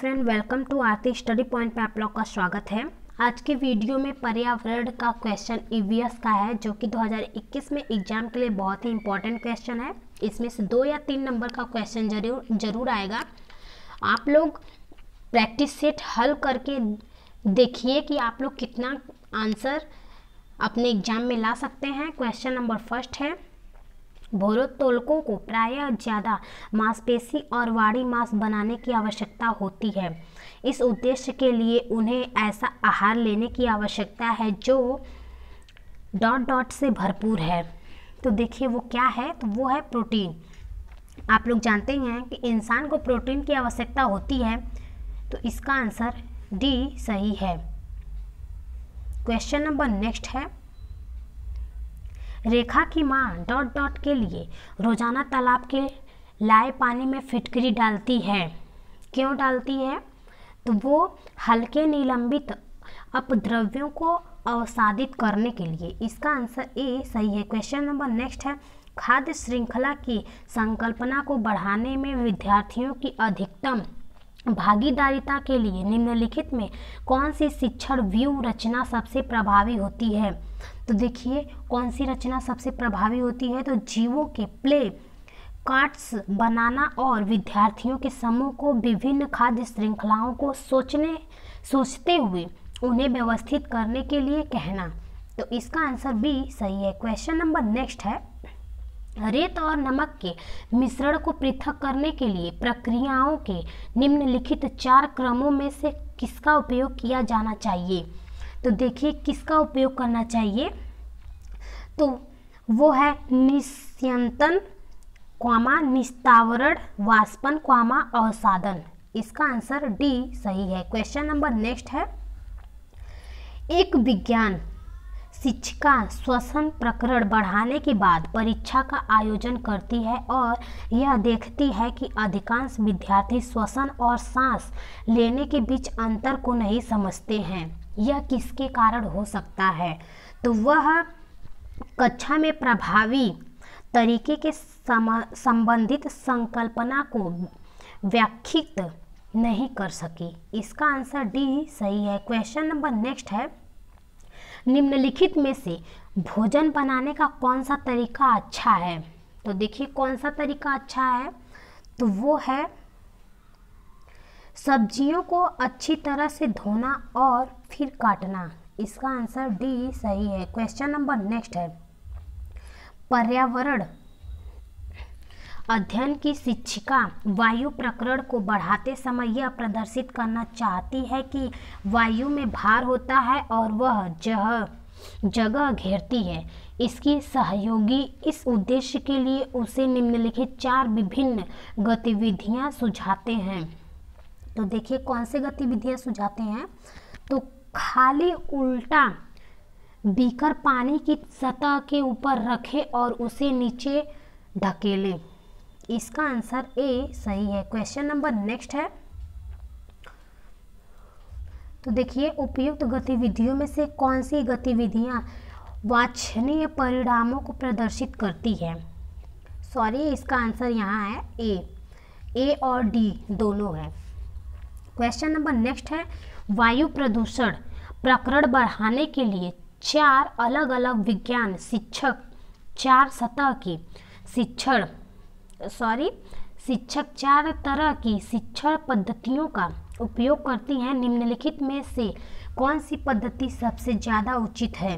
Friend, welcome to Aarti study point पे आप लोग का स्वागत है। आज के वीडियो में पर्यावरण का क्वेश्चन ईवीएस का है, जो कि 2021 में एग्जाम के लिए बहुत ही इंपॉर्टेंट क्वेश्चन है। इसमें से 2 या 3 नंबर का क्वेश्चन जरूर आएगा। आप लोग प्रैक्टिस सेट हल करके देखिए कि आप लोग कितना आंसर अपने एग्जाम में ला सकते हैं। क्वेश्चन नंबर फर्स्ट है, भारोत्तोलकों को प्रायः ज़्यादा मांसपेशी और बॉडी मास बनाने की आवश्यकता होती है। इस उद्देश्य के लिए उन्हें ऐसा आहार लेने की आवश्यकता है जो ... से भरपूर है। तो देखिए वो क्या है, तो वो है प्रोटीन। आप लोग जानते हैं कि इंसान को प्रोटीन की आवश्यकता होती है, तो इसका आंसर डी सही है। क्वेश्चन नंबर नेक्स्ट है, रेखा की माँ ... के लिए रोजाना तालाब के लाए पानी में फिटकरी डालती है। क्यों डालती है? तो वो हल्के निलंबित अपद्रव्यों को अवसादित करने के लिए। इसका आंसर ए सही है। क्वेश्चन नंबर नेक्स्ट है, खाद्य श्रृंखला की संकल्पना को बढ़ाने में विद्यार्थियों की अधिकतम भागीदारिता के लिए निम्नलिखित में कौन सी शिक्षण व्यू रचना सबसे प्रभावी होती है? तो देखिए कौन सी रचना सबसे प्रभावी होती है, तो जीवों के प्ले कार्ड्स बनाना और विद्यार्थियों के समूह को विभिन्न खाद्य श्रृंखलाओं को सोचते हुए उन्हें व्यवस्थित करने के लिए कहना। तो इसका आंसर बी सही है। क्वेश्चन नंबर नेक्स्ट है, रेत और नमक के मिश्रण को पृथक करने के लिए प्रक्रियाओं के निम्नलिखित 4 क्रमों में से किसका उपयोग किया जाना चाहिए? तो देखिए किसका उपयोग करना चाहिए, तो वो है निस्यंतन, निस्तावरण, वाष्पन, अवसादन। इसका आंसर डी सही है। क्वेश्चन नंबर नेक्स्ट है, एक विज्ञान शिक्षिका श्वसन प्रकरण बढ़ाने के बाद परीक्षा का आयोजन करती है और यह देखती है कि अधिकांश विद्यार्थी श्वसन और सांस लेने के बीच अंतर को नहीं समझते हैं। यह किसके कारण हो सकता है? तो वह कक्षा में प्रभावी तरीके के संबंधित संकल्पना को व्याख्यायित नहीं कर सकी। इसका आंसर डी सही है। क्वेश्चन नंबर नेक्स्ट है, निम्नलिखित में से भोजन बनाने का कौन सा तरीका अच्छा है? तो देखिए कौन सा तरीका अच्छा है, तो वो है सब्जियों को अच्छी तरह से धोना और फिर काटना। इसका आंसर डी सही है। क्वेश्चन नंबर नेक्स्ट है, पर्यावरण अध्ययन की शिक्षिका वायु प्रकरण को बढ़ाते समय यह प्रदर्शित करना चाहती है कि वायु में भार होता है और वह जगह घेरती है। इसकी सहयोगी इस उद्देश्य के लिए उसे निम्नलिखित 4 विभिन्न गतिविधियां सुझाते हैं। तो देखिए कौन से गतिविधियां सुझाते हैं, तो खाली उल्टा बीकर पानी की सतह के ऊपर रखें और उसे नीचे ढकेलें। इसका आंसर ए सही है। क्वेश्चन नंबर नेक्स्ट है, तो देखिए उपयुक्त गतिविधियों में से कौन सी गतिविधियां वांछनीय परिणामों को प्रदर्शित करती है? सॉरी, इसका आंसर यहाँ है ए और डी दोनों है। क्वेश्चन नंबर नेक्स्ट है, वायु प्रदूषण प्रकरण बढ़ाने के लिए 4 अलग अलग विज्ञान शिक्षक 4 तरह की शिक्षण पद्धतियों का उपयोग करती हैं। निम्नलिखित में से कौन सी पद्धति सबसे ज़्यादा उचित है?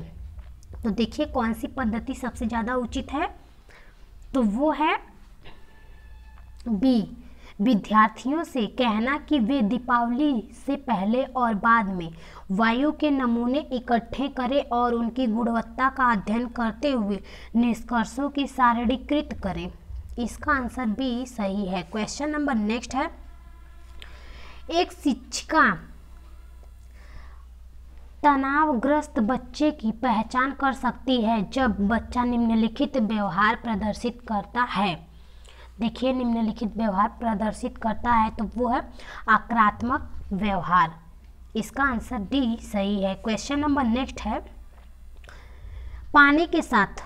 तो देखिए कौन सी पद्धति सबसे ज़्यादा उचित है, तो वो है बी, विद्यार्थियों से कहना कि वे दीपावली से पहले और बाद में वायु के नमूने इकट्ठे करें और उनकी गुणवत्ता का अध्ययन करते हुए निष्कर्षों की सारणीकृत करें। इसका आंसर बी सही है। क्वेश्चन नंबर नेक्स्ट है, एक शिक्षिका तनावग्रस्त बच्चे की पहचान कर सकती है जब बच्चा निम्नलिखित व्यवहार प्रदर्शित करता है। देखिए निम्नलिखित व्यवहार प्रदर्शित करता है, तो वो है आक्रामक व्यवहार। इसका आंसर डी सही है। क्वेश्चन नंबर नेक्स्ट है, पानी के साथ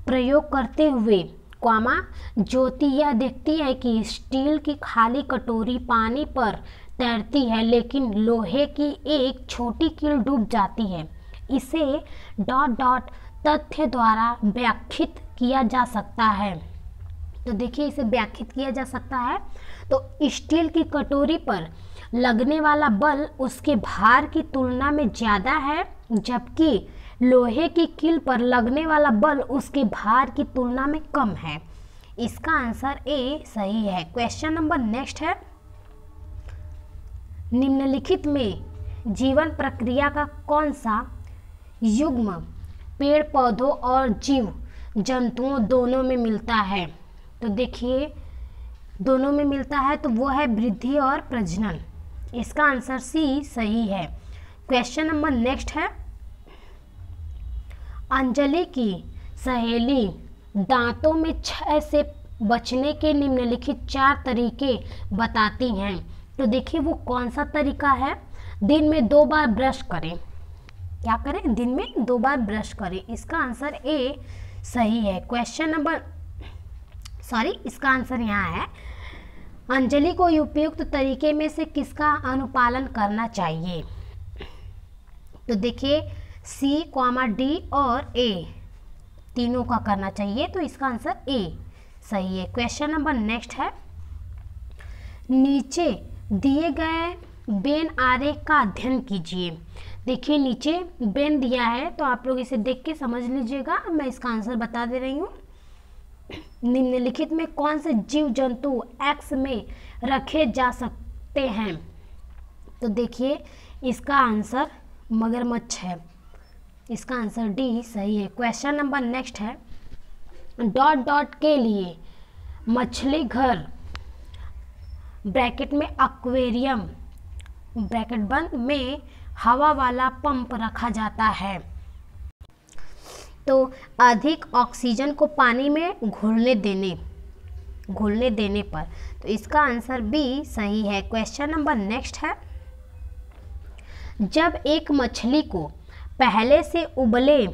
प्रयोग करते हुए ज्योति यह देखती है कि स्टील की खाली कटोरी पानी पर तैरती है, लेकिन लोहे की एक छोटी कील डूब जाती है। इसे डॉट डॉट तथ्य द्वारा व्याख्यात किया जा सकता है। तो देखिए इसे व्याख्यात किया जा सकता है। तो स्टील की कटोरी पर लगने वाला बल उसके भार की तुलना में ज़्यादा है, जबकि लोहे की कील पर लगने वाला बल उसके भार की तुलना में कम है। इसका आंसर ए सही है। क्वेश्चन नंबर नेक्स्ट है, निम्नलिखित में जीवन प्रक्रिया का कौन सा युग्म पेड़ पौधों और जीव जंतुओं दोनों में मिलता है? तो देखिए दोनों में मिलता है, तो वो है वृद्धि और प्रजनन। इसका आंसर सी सही है। क्वेश्चन नंबर नेक्स्ट है, अंजलि की सहेली दांतों में क्षय से बचने के निम्नलिखित 4 तरीके बताती हैं। तो देखिए वो कौन सा तरीका है? दिन में 2 बार ब्रश करें। क्या करें? दिन में 2 बार ब्रश करें। इसका आंसर ए सही है। क्वेश्चन नंबर इसका आंसर यहाँ है, अंजलि को उपयुक्त तरीके में से किसका अनुपालन करना चाहिए? तो देखिए सी, डी और ए तीनों का करना चाहिए, तो इसका आंसर ए सही है। क्वेश्चन नंबर नेक्स्ट है, नीचे दिए गए बेन आरेख का अध्ययन कीजिए। देखिए नीचे बेन दिया है, तो आप लोग इसे देख के समझ लीजिएगा। मैं इसका आंसर बता दे रही हूँ। निम्नलिखित में कौन से जीव जंतु एक्स में रखे जा सकते हैं? तो देखिए इसका आंसर मगरमच्छ है। इसका आंसर डी सही है। क्वेश्चन नंबर नेक्स्ट है, डॉट डॉट के लिए मछली घर ब्रैकेट में एक्वेरियम ब्रैकेट बंद में हवा वाला पंप रखा जाता है, तो अधिक ऑक्सीजन को पानी में घुलने देने पर। तो इसका आंसर बी सही है। क्वेश्चन नंबर नेक्स्ट है, जब एक मछली को पहले से उबले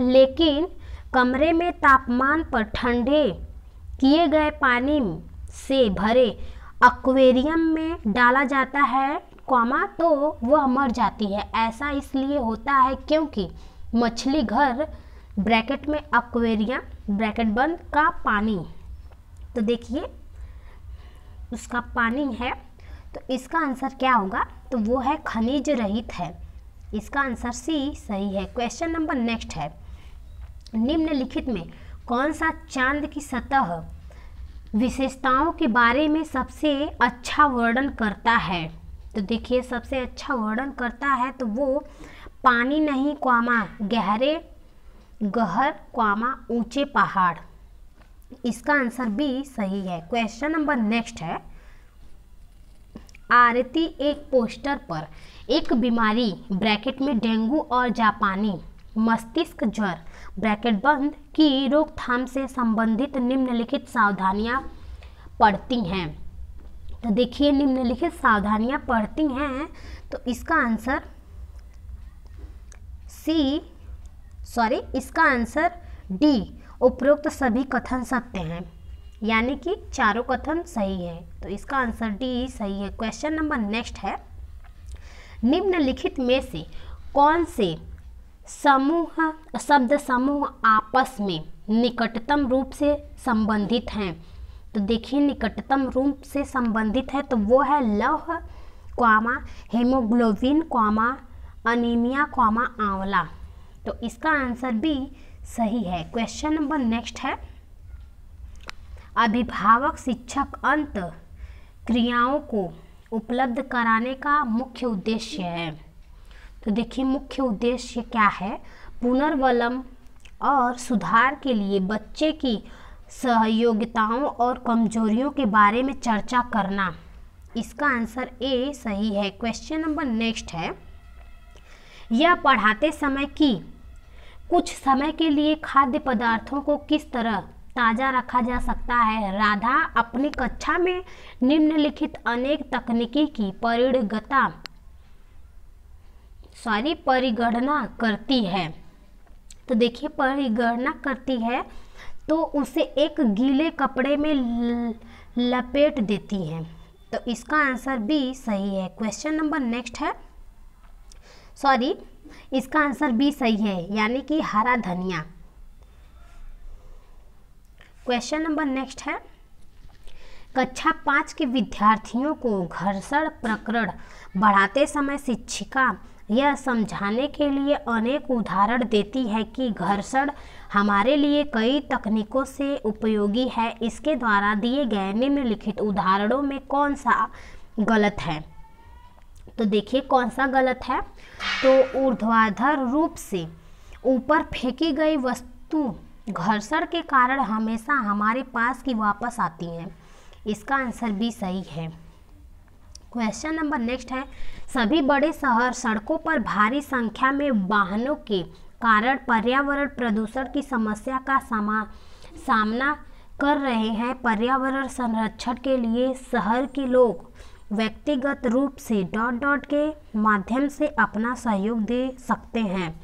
लेकिन कमरे में तापमान पर ठंडे किए गए पानी से भरे एक्वेरियम में डाला जाता है, तो वह मर जाती है। ऐसा इसलिए होता है क्योंकि मछली घर ब्रैकेट में एक्वेरियम ब्रैकेट बंद का पानी, तो देखिए उसका पानी है, तो इसका आंसर क्या होगा? तो वो है खनिज रहित है। इसका आंसर सी सही है। क्वेश्चन नंबर नेक्स्ट है, निम्नलिखित में कौन सा चांद की सतह विशेषताओं के बारे में सबसे अच्छा वर्णन करता है? तो देखिए सबसे अच्छा वर्णन करता है, तो वो पानी नहीं, गहर, ऊंचे पहाड़। इसका आंसर बी सही है। क्वेश्चन नंबर नेक्स्ट है, आरती एक पोस्टर पर एक बीमारी ब्रैकेट में डेंगू और जापानी मस्तिष्क ज्वर ब्रैकेट बंद की रोकथाम से संबंधित निम्नलिखित सावधानियां पढ़ती हैं। तो देखिए निम्नलिखित सावधानियां पढ़ती हैं, तो इसका आंसर इसका आंसर डी, उपरोक्त सभी कथन सत्य हैं, यानी कि चारों कथन सही है। तो इसका आंसर डी सही है। क्वेश्चन नंबर नेक्स्ट है, निम्नलिखित में से कौन से शब्द समूह आपस में निकटतम रूप से संबंधित हैं? तो देखिए निकटतम रूप से संबंधित है, तो वो है लौह, हेमोग्लोबिन, अनीमिया, आंवला। तो इसका आंसर बी सही है। क्वेश्चन नंबर नेक्स्ट है, अभिभावक शिक्षक अंत क्रियाओं को उपलब्ध कराने का मुख्य उद्देश्य है। तो देखिए मुख्य उद्देश्य क्या है? पुनर्वलन और सुधार के लिए बच्चे की सहयोगिताओं और कमजोरियों के बारे में चर्चा करना। इसका आंसर ए सही है। क्वेश्चन नंबर नेक्स्ट है, यह पढ़ाते समय कि कुछ समय के लिए खाद्य पदार्थों को किस तरह ताज़ा रखा जा सकता है? राधा अपनी कक्षा में निम्नलिखित अनेक तकनीकी की परिगणना करती है। तो देखिए परिगणना करती है, तो उसे एक गीले कपड़े में लपेट देती है। तो इसका आंसर बी सही है। क्वेश्चन नंबर नेक्स्ट है, सॉरी इसका आंसर बी सही है, यानी कि हरा धनिया। क्वेश्चन नंबर नेक्स्ट है, कक्षा 5 के विद्यार्थियों को घर्षण प्रकरण बढ़ाते समय शिक्षिका यह समझाने के लिए अनेक उदाहरण देती है कि घर्षण हमारे लिए कई तकनीकों से उपयोगी है। इसके द्वारा दिए गए निम्नलिखित उदाहरणों में कौन सा गलत है? तो देखिए कौन सा गलत है। तो ऊर्ध्वाधर रूप से ऊपर फेंकी गई वस्तु घर्षण के कारण हमेशा हमारे पास की वापस आती हैं। इसका आंसर भी सही है। क्वेश्चन नंबर नेक्स्ट है, सभी बड़े शहर सड़कों पर भारी संख्या में वाहनों के कारण पर्यावरण प्रदूषण की समस्या का सामना कर रहे हैं। पर्यावरण संरक्षण के लिए शहर के लोग व्यक्तिगत रूप से ... के माध्यम से अपना सहयोग दे सकते हैं।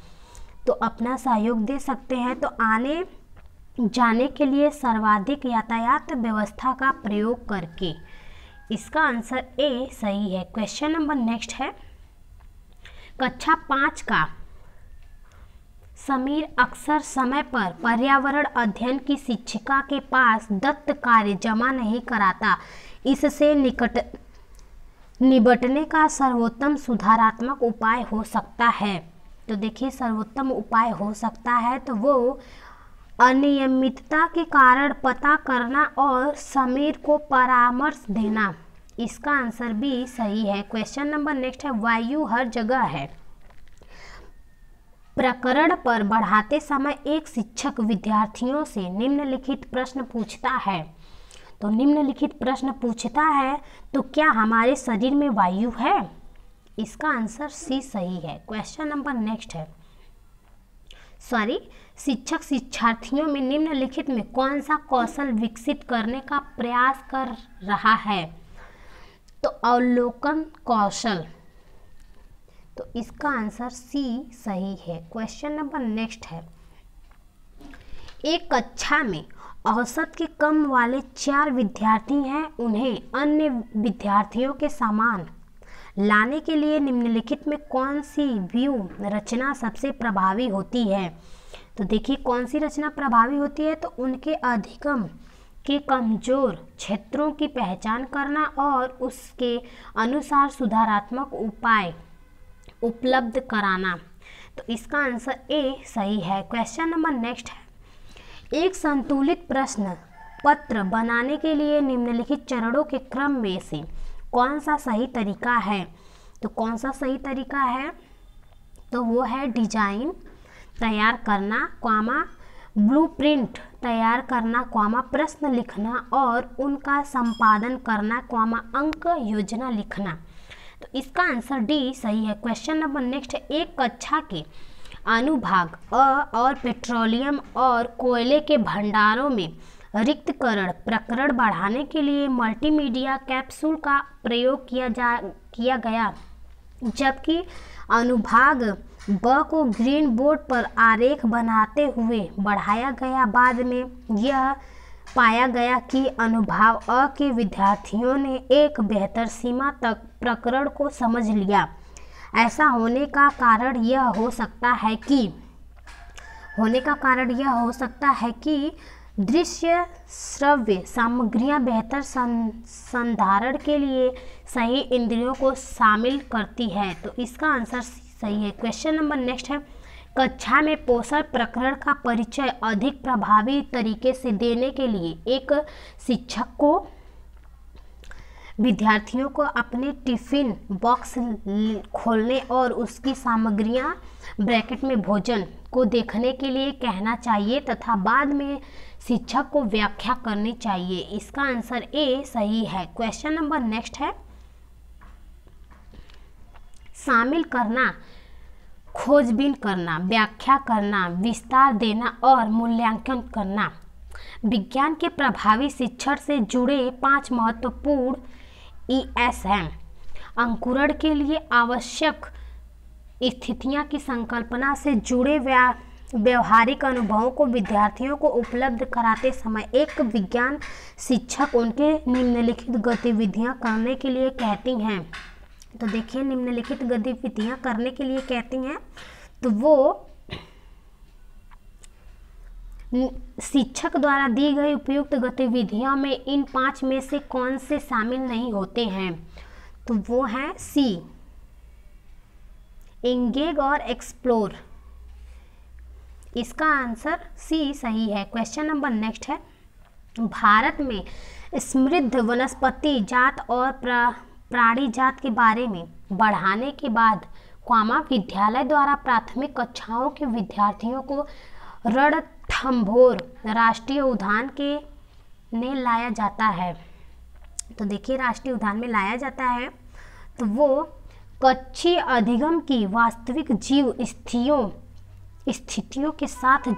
तो अपना सहयोग दे सकते हैं तो आने जाने के लिए सर्वाधिक यातायात व्यवस्था का प्रयोग करके। इसका आंसर ए सही है। क्वेश्चन नंबर नेक्स्ट है, कक्षा 5 का समीर अक्सर समय पर पर्यावरण अध्ययन की शिक्षिका के पास दत्त कार्य जमा नहीं कराता। इससे निपटने का सर्वोत्तम सुधारात्मक उपाय हो सकता है। तो देखिए सर्वोत्तम उपाय हो सकता है तो वो अनियमितता के कारण पता करना और समीर को परामर्श देना। इसका आंसर भी सही है। क्वेश्चन नंबर नेक्स्ट है, वायु हर जगह है प्रकरण पर बढ़ाते समय एक शिक्षक विद्यार्थियों से निम्नलिखित प्रश्न पूछता है। तो निम्नलिखित प्रश्न पूछता है तो क्या हमारे शरीर में वायु है? इसका आंसर सी सही है। क्वेश्चन नंबर नेक्स्ट है, शिक्षक शिक्षार्थियों में निम्नलिखित में कौन सा कौशल विकसित करने का प्रयास कर रहा है? तो अवलोकन कौशल। तो इसका आंसर सी सही है। क्वेश्चन नंबर नेक्स्ट है, एक कक्षा में औसत के कम वाले 4 विद्यार्थी हैं। उन्हें अन्य विद्यार्थियों के समान लाने के लिए निम्नलिखित में कौन सी व्यू रचना सबसे प्रभावी होती है? तो देखिए कौन सी रचना प्रभावी होती है। तो उनके अधिगम के कमजोर क्षेत्रों की पहचान करना और उसके अनुसार सुधारात्मक उपाय उपलब्ध कराना। तो इसका आंसर ए सही है। क्वेश्चन नंबर नेक्स्ट है, एक संतुलित प्रश्न पत्र बनाने के लिए निम्नलिखित चरणों के क्रम में से कौन सा सही तरीका है? तो कौन सा सही तरीका है? तो वो है डिजाइन तैयार करना, ब्लूप्रिंट तैयार करना, प्रश्न लिखना और उनका संपादन करना, अंक योजना लिखना। तो इसका आंसर डी सही है। क्वेश्चन नंबर नेक्स्ट है, एक कक्षा के अनुभाग और पेट्रोलियम और कोयले के भंडारों में रिक्तकरण प्रकरण बढ़ाने के लिए मल्टीमीडिया कैप्सूल का प्रयोग किया गया, जबकि अनुभाग ब को ग्रीन बोर्ड पर आरेख बनाते हुए बढ़ाया गया। बाद में यह पाया गया कि अनुभाग अ के विद्यार्थियों ने एक बेहतर सीमा तक प्रकरण को समझ लिया। ऐसा होने का कारण यह हो सकता है कि दृश्य श्रव्य सामग्रियां बेहतर संधारण के लिए सही इंद्रियों को शामिल करती है। तो इसका आंसर सही है। क्वेश्चन नंबर नेक्स्ट है, कक्षा में पोषण प्रकरण का परिचय अधिक प्रभावी तरीके से देने के लिए एक शिक्षक को विद्यार्थियों को अपने टिफिन बॉक्स खोलने और उसकी सामग्रियां ब्रैकेट में भोजन को देखने के लिए कहना चाहिए तथा बाद में शिक्षक को व्याख्या करनी चाहिए। इसका आंसर ए सही है। क्वेश्चन नंबर नेक्स्ट है, शामिल करना, खोजबीन करना, व्याख्या करना, विस्तार देना और मूल्यांकन करना। विज्ञान के प्रभावी शिक्षण से जुड़े 5 महत्वपूर्ण ESM अंकुरण के लिए आवश्यक स्थितियां की संकल्पना से जुड़े व्यवहारिक अनुभवों को विद्यार्थियों को उपलब्ध कराते समय एक विज्ञान शिक्षक उनके निम्नलिखित गतिविधियां करने के लिए कहती हैं। तो देखिए, निम्नलिखित गतिविधियां करने के लिए कहती हैं, तो वो शिक्षक द्वारा दी गई उपयुक्त गतिविधियों में इन 5 में से कौन से शामिल नहीं होते हैं? तो वो है सी, एंगेज और एक्सप्लोर। इसका आंसर सी सही है। क्वेश्चन नंबर नेक्स्ट है, भारत में समृद्ध वनस्पति जात और प्राणी जात के बारे में बढ़ाने के बाद विद्यालय द्वारा प्राथमिक कक्षाओं के विद्यार्थियों को रणथंभौर राष्ट्रीय उद्यान में लाया जाता है। तो देखिए, राष्ट्रीय उद्यान में लाया जाता है, तो वो कच्छी अधिगम की वास्तविक जीव स्थितियों के साथ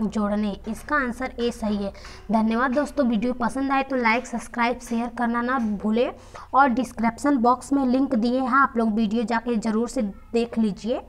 जोड़ने। इसका आंसर ए सही है। धन्यवाद दोस्तों, वीडियो पसंद आए तो लाइक, सब्सक्राइब, शेयर करना ना भूलें और डिस्क्रिप्शन बॉक्स में लिंक दिए हैं, आप लोग वीडियो जाके ज़रूर से देख लीजिए।